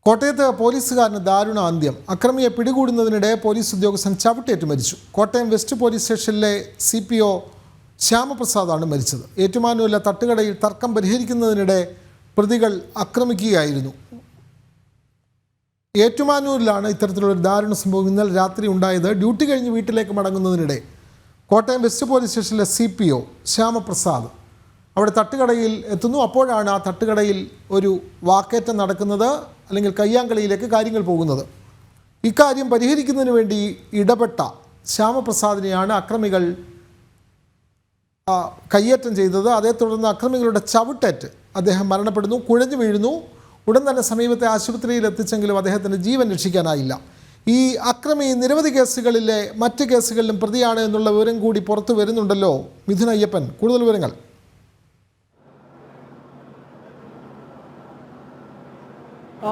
കോട്ടയത്ത് പോലീസുകാരന് ദാരുണ അന്ത്യം. അക്രമിയെ പിടികൂടുന്നതിനിടെ പോലീസ് ഉദ്യോഗസ്ഥൻ ചവിട്ടേറ്റ് മരിച്ചു. കോട്ടയം വെസ്റ്റ് പോലീസ് സ്റ്റേഷനിലെ CPO ശ്യാമപ്രസാദാണ് മരിച്ചത്. ഏറ്റുമാനൂരിലെ തട്ടുകടയിൽ തർക്കം പരിഹരിക്കുന്നതിനിടെ പ്രതികൾ ആക്രമിക്കുകയായിരുന്നു. ഏറ്റുമാനൂരിലാണ് ഇത്തരത്തിലുള്ള ദാരുണ സംഭവം ഇന്നലെ രാത്രി ഉണ്ടായത്. ഡ്യൂട്ടി കഴിഞ്ഞ് വീട്ടിലേക്ക് മടങ്ങുന്നതിനിടെ കോട്ടയം വെസ്റ്റ് പോലീസ് സ്റ്റേഷനിലെ CPO ശ്യാമപ്രസാദ് അവിടെ തട്ടുകടയിൽ എത്തുന്നു. അപ്പോഴാണ് ആ തട്ടുകടയിൽ ഒരു വാക്കേറ്റം നടക്കുന്നത്, അല്ലെങ്കിൽ കയ്യാങ്കളിയിലേക്ക് കാര്യങ്ങൾ പോകുന്നത്. ഇക്കാര്യം പരിഹരിക്കുന്നതിന് വേണ്ടി ഇടപെട്ട ശ്യാമപ്രസാദിനെയാണ് അക്രമികൾ കയ്യേറ്റം ചെയ്തത്. അതേ തുടർന്ന് അക്രമികളുടെ ചവിട്ടേറ്റ് അദ്ദേഹം മരണപ്പെടുന്നു, കുഴഞ്ഞു വീഴുന്നു. ഉടൻ തന്നെ സമീപത്തെ ആശുപത്രിയിൽ എത്തിച്ചെങ്കിലും അദ്ദേഹത്തിന് ജീവൻ രക്ഷിക്കാനായില്ല. ഈ അക്രമി നിരവധി കേസുകളിലെ മറ്റ് കേസുകളിലും പ്രതിയാണ് എന്നുള്ള വിവരം കൂടി പുറത്തു വരുന്നുണ്ടല്ലോ. മിഥുൻ അയ്യപ്പൻ, കൂടുതൽ വിവരങ്ങൾ.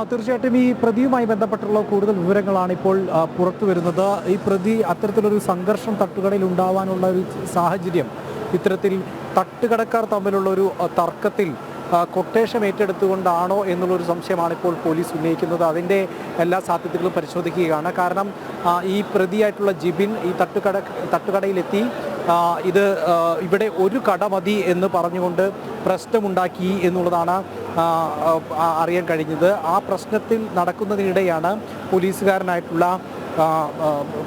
തീർച്ചയായിട്ടും ഈ പ്രതിയുമായി ബന്ധപ്പെട്ടുള്ള കൂടുതൽ വിവരങ്ങളാണ് ഇപ്പോൾ പുറത്തു വരുന്നത്. ഈ പ്രതി അത്തരത്തിലൊരു സംഘർഷം തട്ടുകടയിൽ ഉണ്ടാവാനുള്ള ഒരു സാഹചര്യം ഇത്തരത്തിൽ തട്ടുകടക്കാർ തമ്മിലുള്ള ഒരു തർക്കത്തിൽ കൊട്ടേഷൻ ഏറ്റെടുത്തുകൊണ്ടാണോ എന്നുള്ളൊരു സംശയമാണ് ഇപ്പോൾ പോലീസ് ഉന്നയിക്കുന്നത്. അതിൻ്റെ എല്ലാ സാധ്യതകളും പരിശോധിക്കുകയാണ്. കാരണം ഈ പ്രതിയായിട്ടുള്ള ജിബിൻ ഈ തട്ടുകടയിലെത്തി ഇവിടെ ഒരു കട മതി എന്ന് പറഞ്ഞുകൊണ്ട് പ്രശ്നമുണ്ടാക്കി എന്നുള്ളതാണ് അറിയാൻ കഴിഞ്ഞത്. ആ പ്രശ്നത്തിൽ നടക്കുന്നതിനിടെയാണ്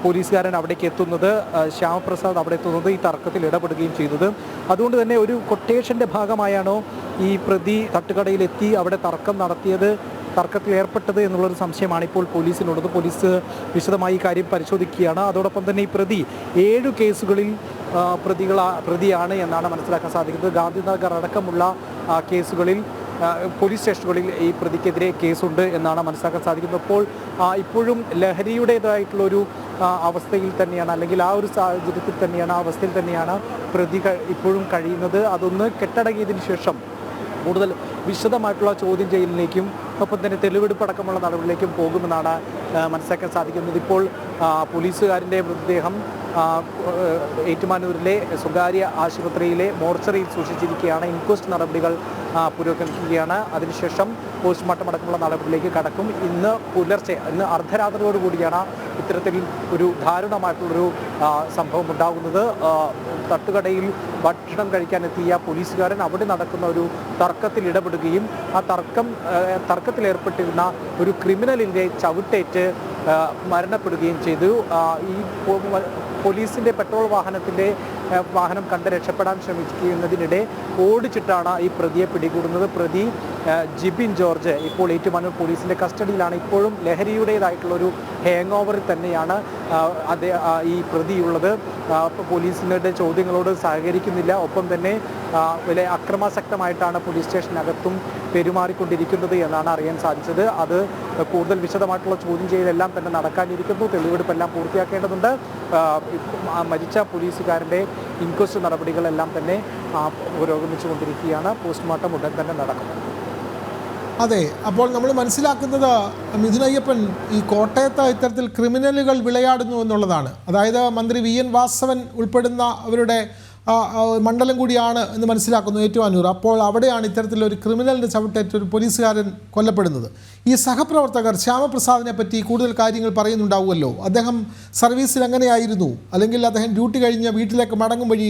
പോലീസുകാരൻ അവിടേക്ക് എത്തുന്നത്, ശ്യാമപ്രസാദ് അവിടെ എത്തുന്നത്, ഈ തർക്കത്തിൽ ഇടപെടുകയും ചെയ്തത്. അതുകൊണ്ട് തന്നെ ഒരു കൊട്ടേഷൻ്റെ ഭാഗമായാണോ ഈ പ്രതി തട്ടുകടയിലെത്തി അവിടെ തർക്കത്തിൽ ഏർപ്പെട്ടത് എന്നുള്ളൊരു സംശയമാണ് ഇപ്പോൾ പോലീസിനുള്ളത്. പോലീസ് വിശദമായി കാര്യം പരിശോധിക്കുകയാണ്. അതോടൊപ്പം തന്നെ ഈ പ്രതി 7 കേസുകളിൽ പ്രതിയാണ് എന്നാണ് മനസ്സിലാക്കാൻ സാധിക്കുന്നത്. ഗാന്ധിനഗർ അടക്കമുള്ള കേസുകളിൽ പോലീസ് സ്റ്റേഷനുകളിൽ ഈ പ്രതിക്കെതിരെ കേസുണ്ട് എന്നാണ് മനസ്സിലാക്കാൻ സാധിക്കുന്നത്. അപ്പോൾ ഇപ്പോഴും ലഹരിയുടേതായിട്ടുള്ളൊരു അവസ്ഥയിൽ തന്നെയാണ്, അല്ലെങ്കിൽ ആ ഒരു സാഹചര്യത്തിൽ തന്നെയാണ്, ആ അവസ്ഥയിൽ തന്നെയാണ് പ്രതി ഇപ്പോഴും കഴിയുന്നത്. അതൊന്ന് കെട്ടടങ്ങിയതിന് ശേഷം കൂടുതൽ വിശദമായിട്ടുള്ള ചോദ്യം ചെയ്യലിലേക്കും ഒപ്പം തന്നെ തെളിവെടുപ്പടക്കമുള്ള നടപടിയിലേക്കും പോകുമെന്നാണ് മനസ്സിലാക്കാൻ സാധിക്കുന്നത്. ഇപ്പോൾ പോലീസുകാരൻ്റെ മൃതദേഹം ഏറ്റുമാനൂരിലെ സ്വകാര്യ ആശുപത്രിയിലെ മോർച്ചറിയിൽ സൂക്ഷിച്ചിരിക്കുകയാണ്. ഇൻക്വസ്റ്റ് നടപടികൾ പുരോഗമിക്കുകയാണ്. അതിനുശേഷം പോസ്റ്റ്മോർട്ടം അടക്കമുള്ള നടപടിയിലേക്ക് കടക്കും. ഇന്ന് അർദ്ധരാത്രിയോടുകൂടിയാണ് ഇത്തരത്തിൽ ഒരു ദാരുണമായിട്ടുള്ളൊരു സംഭവം ഉണ്ടാകുന്നത്. തട്ടുകടയിൽ ഭക്ഷണം കഴിക്കാനെത്തിയ പോലീസുകാരൻ അവിടെ നടക്കുന്ന ഒരു തർക്കത്തിൽ ഇടപെടുകയും ആ തർക്കത്തിലേർപ്പെട്ടിരുന്ന ഒരു ക്രിമിനലിൻ്റെ ചവിട്ടേറ്റ് മരണപ്പെടുകയും ചെയ്തു. ഈ പോലീസിൻ്റെ പെട്രോൾ വാഹനം കണ്ട് രക്ഷപ്പെടാൻ ശ്രമിക്കുന്നതിനിടെ ഓടിച്ചിട്ടാണ് ഈ പ്രതിയെ പിടികൂടുന്നത്. പ്രതി ജിബിൻ ജോർജ് ഇപ്പോൾ ഏറ്റുമാനൂർ പോലീസിൻ്റെ കസ്റ്റഡിയിലാണ്. ഇപ്പോഴും ലഹരിയുടേതായിട്ടുള്ളൊരു ഹാങ് ഓവറിൽ തന്നെയാണ് ഈ പ്രതിയുള്ളത്. പോലീസിൻ്റെ ചോദ്യങ്ങളോട് സഹകരിക്കുന്നില്ല. ഒപ്പം തന്നെ വലിയ അക്രമാസക്തമായിട്ടാണ് പോലീസ് സ്റ്റേഷനകത്തും പെരുമാറിക്കൊണ്ടിരിക്കുന്നത് എന്നാണ് അറിയാൻ സാധിച്ചത്. അത് കൂടുതൽ വിശദമായിട്ടുള്ള ചോദ്യം ചെയ്യലെല്ലാം തന്നെ നടക്കാനിരിക്കുന്നു. തെളിവെടുപ്പെല്ലാം പൂർത്തിയാക്കേണ്ടതുണ്ട്. മരിച്ച പോലീസുകാരൻ്റെ ഇൻക്വസ്റ്റ് നടപടികളെല്ലാം തന്നെ പുരോഗമിച്ചുകൊണ്ടിരിക്കുകയാണ്. പോസ്റ്റ്മോർട്ടം ഉടൻ തന്നെ നടക്കും. അതെ, അപ്പോൾ നമ്മൾ മനസ്സിലാക്കുന്നത് മിഥുൻ അയ്യപ്പൻ, ഈ കോട്ടയത്ത് ഇത്തരത്തിൽ ക്രിമിനലുകൾ വിളയാടുന്നു എന്നുള്ളതാണ്. അതായത് മന്ത്രി VN വാസവൻ ഉൾപ്പെടുന്ന അവരുടെ മണ്ഡലം കൂടിയാണ് എന്ന് മനസ്സിലാക്കുന്നു ഏറ്റുമാനൂർ. അപ്പോൾ അവിടെയാണ് ഇത്തരത്തിലൊരു ക്രിമിനലിൻ്റെ ചവിട്ടേറ്റ് ഒരു പോലീസുകാരൻ കൊല്ലപ്പെടുന്നത്. ഈ സഹപ്രവർത്തകർ ശ്യാമപ്രസാദിനെ പറ്റി കൂടുതൽ കാര്യങ്ങൾ പറയുന്നുണ്ടാവുമല്ലോ. അദ്ദേഹം സർവീസിൽ എങ്ങനെയായിരുന്നു, അല്ലെങ്കിൽ അദ്ദേഹം ഡ്യൂട്ടി കഴിഞ്ഞ് വീട്ടിലേക്ക് മടങ്ങും വഴി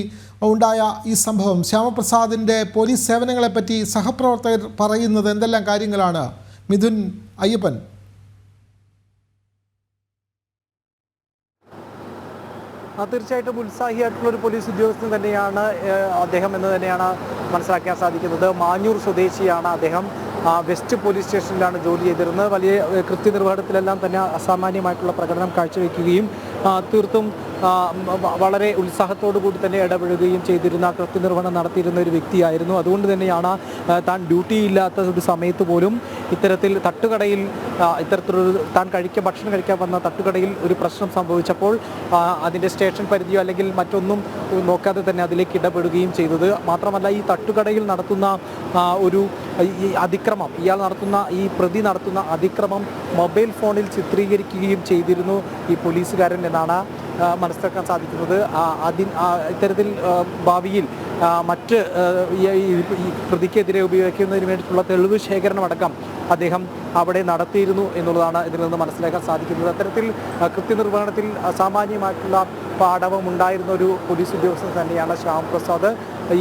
ഉണ്ടായ ഈ സംഭവം, ശ്യാമപ്രസാദിൻ്റെ പോലീസ് സേവനങ്ങളെപ്പറ്റി സഹപ്രവർത്തകർ പറയുന്നത് എന്തെല്ലാം കാര്യങ്ങളാണ് മിഥുൻ അയ്യപ്പൻ? തീർച്ചയായിട്ടും ഉത്സാഹിയായിട്ടുള്ളൊരു പോലീസ് ഉദ്യോഗസ്ഥൻ തന്നെയാണ് അദ്ദേഹം എന്ന് തന്നെയാണ് മനസ്സിലാക്കാൻ സാധിക്കുന്നത്. മാഞ്ഞൂർ സ്വദേശിയാണ് അദ്ദേഹം. വെസ്റ്റ് പോലീസ് സ്റ്റേഷനിലാണ് ജോലി ചെയ്തിരുന്നത്. വലിയ കൃത്യനിർവഹണത്തിലെല്ലാം തന്നെ അസാമാന്യമായിട്ടുള്ള പ്രകടനം കാഴ്ചവെക്കുകയും തീർത്തും വളരെ ഉത്സാഹത്തോടു കൂടി തന്നെ ഇടപെടുകയും ചെയ്തിരുന്ന, കൃത്യനിർവഹണം നടത്തിയിരുന്ന ഒരു വ്യക്തിയായിരുന്നു. അതുകൊണ്ട് തന്നെയാണ് താൻ ഡ്യൂട്ടി ഇല്ലാത്ത ഒരു സമയത്ത് പോലും ഇത്തരത്തിൽ തട്ടുകടയിൽ താൻ ഭക്ഷണം കഴിക്കാൻ വന്ന തട്ടുകടയിൽ ഒരു പ്രശ്നം സംഭവിച്ചപ്പോൾ അതിൻ്റെ സ്റ്റേഷൻ പരിധിയോ അല്ലെങ്കിൽ മറ്റൊന്നും നോക്കാതെ തന്നെ അതിലേക്ക് ഇടപെടുകയും ചെയ്തത്. മാത്രമല്ല ഈ തട്ടുകടയിൽ നടത്തുന്ന ഈ പ്രതി നടത്തുന്ന അതിക്രമം മൊബൈൽ ഫോണിൽ ചിത്രീകരിക്കുകയും ചെയ്തിരുന്നു ഈ പോലീസുകാരൻ എന്നാണ് മനസ്സിലാക്കാൻ സാധിക്കുന്നത്. ഇത്തരത്തിൽ ഭാവിയിൽ മറ്റ് പ്രതിക്കെതിരെ ഉപയോഗിക്കുന്നതിന് വേണ്ടിയിട്ടുള്ള തെളിവ് ശേഖരണം അടക്കം അദ്ദേഹം അവിടെ നടത്തിയിരുന്നു എന്നുള്ളതാണ് ഇതിൽ നിന്ന് മനസ്സിലാക്കാൻ സാധിക്കുന്നത്. അത്തരത്തിൽ കൃത്യനിർവഹണത്തിൽ അസാമാന്യമായിട്ടുള്ള പാടവം ഉണ്ടായിരുന്ന ഒരു പോലീസ് ഉദ്യോഗസ്ഥൻ തന്നെയാണ് ശ്യാമപ്രസാദ്.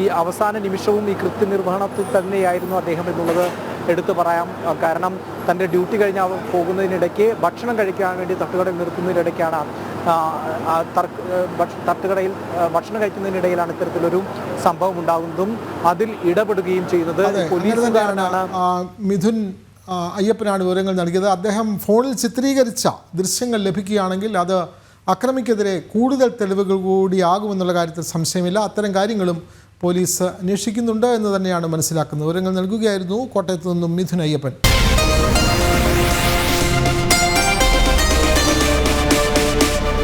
ഈ അവസാന നിമിഷവും ഈ കൃത്യനിർവഹണത്തിൽ തന്നെയായിരുന്നു അദ്ദേഹം എന്നുള്ളത് എടുത്തു പറയാം. കാരണം തൻ്റെ ഡ്യൂട്ടി കഴിഞ്ഞ് പോകുന്നതിനിടയ്ക്ക് ഭക്ഷണം കഴിക്കാൻ വേണ്ടി തട്ടുകടയിൽ നിർത്തുന്നതിനിടയ്ക്കാണ് തട്ടുകടയിൽ ഭക്ഷണം കഴിക്കുന്നതിനിടയിലാണ് ഇത്തരത്തിലൊരു സംഭവം ഉണ്ടാകുന്നതും അതിൽ ഇടപെടുകയും ചെയ്യുന്നത് പോലീസുകാരനാണ്. മിഥുൻ അയ്യപ്പനാണ് വിവരങ്ങൾ നൽകിയത്. അദ്ദേഹം ഫോണിൽ ചിത്രീകരിച്ച ദൃശ്യങ്ങൾ ലഭിക്കുകയാണെങ്കിൽ അത് അക്രമിക്കെതിരെ കൂടുതൽ തെളിവുകൾ കൂടിയാകുമെന്നുള്ള കാര്യത്തിൽ സംശയമില്ല. അത്തരം കാര്യങ്ങളും പോലീസ് അന്വേഷിക്കുന്നുണ്ട് എന്ന് തന്നെയാണ് മനസ്സിലാക്കുന്നത്. വിവരങ്ങൾ നൽകുകയായിരുന്നു കോട്ടയത്ത് നിന്നും മിഥുൻ അയ്യപ്പൻ.